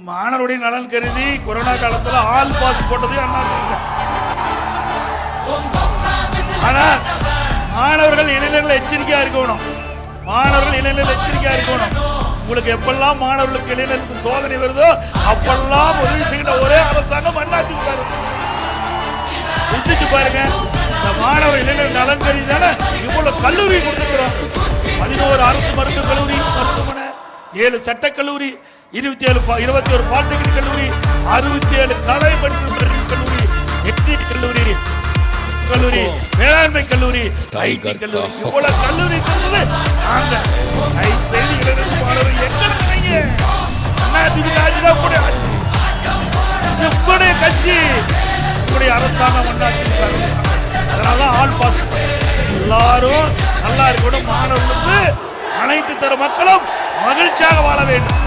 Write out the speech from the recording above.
மாணவருடைய நலன் கருதி கொரோனா காலத்துல ஆல் பாஸ் போட்டது அண்ணா. ஆனா மாணவர்கள் இளைஞர்கள் எச்சரிக்கையா இருக்கணும். மாணவர்கள் இளைஞர்கள் எச்சரிக்கையா இருக்கணும். உங்களுக்கு எப்பெல்லாம் மாணவர்களுக்கு இளைஞர்களுக்கு சோதனை வருதோ அப்பெல்லாம் உதவி செய்கிற ஒரே அரசாங்கம் அதிமுக. சிந்திச்சு பாருங்க. இந்த மாணவர் இளைஞர் நலன் கருதி தானே இவ்வளவு கல்லூரி கொடுத்துக்கிறோம். 11 அரசு மருத்துவக் கல்லூரி மருத்துவமனை, 7 சட்டக்கல்லூரி, 21 பாலிடெக்னிக் கல்லூரி, 67 கலை மற்றும் கல்லூரி, 8 கல்லூரி, வேளாண்மை கல்லூரி, ஐடி கல்லூரி, இவ்வளவு கல்லூரி தந்தது நாங்க. செய்தி இளைஞர் மாணவர் எங்களுக்கு நீங்க அதிமுக ஆட்சிதான் கூட ஆட்சி. உங்களுடைய கட்சி, உங்களுடைய அரசாங்கம் அதிமுக. அதனாலதான் ஆல் பாஸ். எல்லாரும் நல்லா இருக்கணும். மாணவர்களுக்கு அனைத்து தர மக்களும் மகிழ்ச்சியாக வாழ வேண்டும்.